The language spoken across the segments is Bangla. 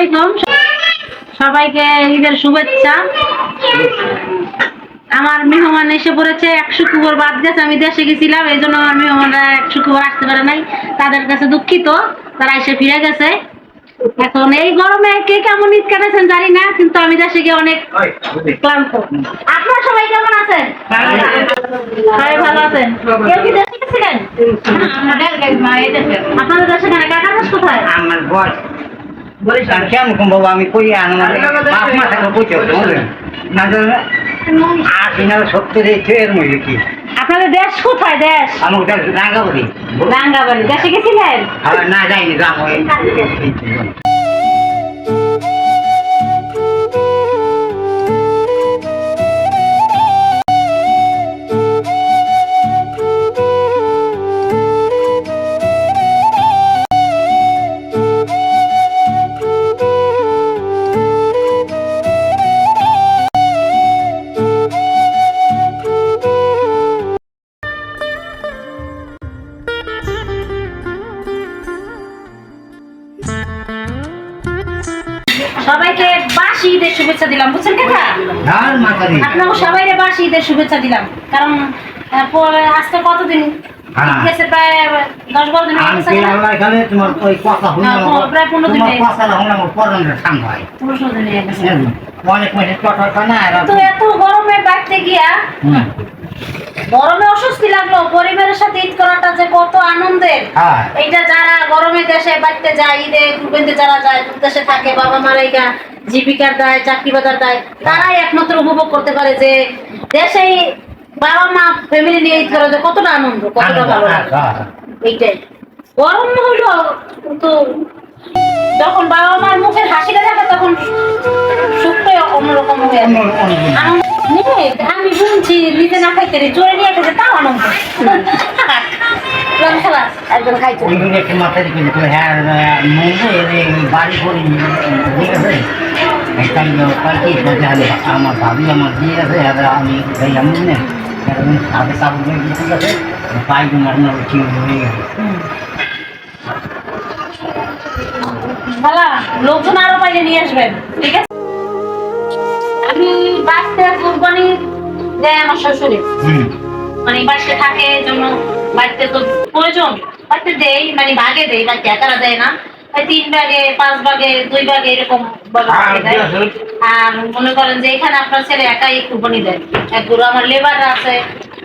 আলাইকুম, সবাইকে ঈদের শুভেচ্ছা। আমার মেহমান এসে পড়েছে, 1 শুক্রবার বাদ গেছে, আমি দেশে গেছিলাম, এই জন্য আমার মেহমানরা 1 শুক্রবার আসতে পারে নাই। তাদের কাছে দুঃখিত, তারা এসে ফিরে গেছে। এখন এই গরমে কে কেমন ঈদ কাটাচ্ছেন জানি না, কিন্তু আমি দেশে গিয়ে অনেক ক্লান্ত। আপনারা সবাই কেমন আছেন? সবাই ভালো আছেন? কেউ কি দেশে গেছিলেন? আপনাদের দেশে কাকা কোথায়? আমার বস বরিশাল কেমন বাবা আমি কই আনমার বাপ মা থাকলে বুঝতে পারবেন না আশি না 70 এর মধ্যে কি। আপনাদের দেশ কোথায়? দেশ আমার দেশ রাঙ্গাবাড়ি। রাঙ্গাবাড়ি। দেশে গেছিলেন? না যাইনি গ্রাম ওই সবাইকে বাসি ঈদের শুভেচ্ছা দিলাম, বুঝছেন কাকা? আপনাকে সবাইকে বাসি ঈদের শুভেচ্ছা দিলাম, কারণ আজকে কতদিন গেছে, প্রায় 10-12 দিন হয়ে গেছে। তোমার ওই কথা প্রায় 15 দিন হয়ে গেছে। অনেক মাসে চটা না তো এত গরমে বাড়তে গিয়া গরমে অস্বস্তি লাগলো। পরিবারের সাথে ঈদ করাটা যে কত আনন্দের, এইটা যারা গরমে দেশে বাড়তে যায়, ঈদে কুরবানিতে যারা যায়, দেশে থাকে, বাবা মারা এইটা জীবিকার দায়, চাকরি বাজার দায়, তারাই একমাত্র উপভোগ করতে পারে যে দেশেই বাবা মা ফ্যামিলি নিয়ে ঈদ করা যে কতটা আনন্দ, কতটা ভালো লাগে। এইটাই গরম হইলো, কিন্তু যখন বাবা মার মুখের হাসিটা থাকে তখন সুখটাই অন্যরকম হয়ে আমি শুনছি নিজে না খাইতে জোরে নিয়ে খেতে তাও আনন্দ। একজন খাইছে বাড়ি করি আমার ভাবি আমার দিয়ে আছে আমি সাথে কাপড় ঠিক আছে পাইপ মারানোর ঠিক হয়ে গেছে। লোকজন আরো পাইলে নিয়ে আসবেন, ঠিক আছে? আমি বাড়িতে কুরবানি দেয় আমার শ্বশুরে, মানে বাড়িতে থাকে জন্য বাড়িতে তো প্রয়োজন, বাড়িতে দেই, মানে ভাগে দেই, বাড়িতে একারা দেয় না, 3 ভাগে 5 ভাগে 2 ভাগে এরকম দেয়। আর মনে করেন যে এখানে আপনার ছেলে একাই কুরবানি দেয়, একগুলো আমার লেবার আছে,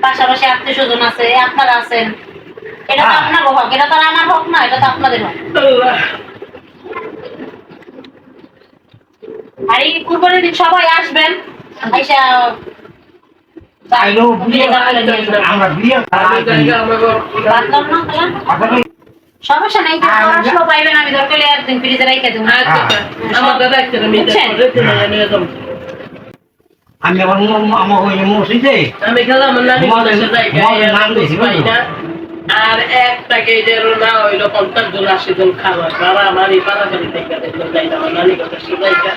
পাশাপাশি আত্মীয় স্বজন আছে, আপনারা আছেন, এটা তো আপনার হক, এটা তো আমার হক না, এটা তো আপনাদের হক। আর এই কুরবানির দিন সবাই আসবেন, আইসা সমস্যা নেই, পাইবেন, আমি দরকার একদিন ফ্রিজে রেখে দেবো। আমি আবার আমার ওই মসজিদে আমি গেলাম আর একটা গেটের না হইলো 50 জন 80 জন খাবার, বাবা আমার এই পাড়া বাড়ি থেকে আমার নানি কথা শুনাইটা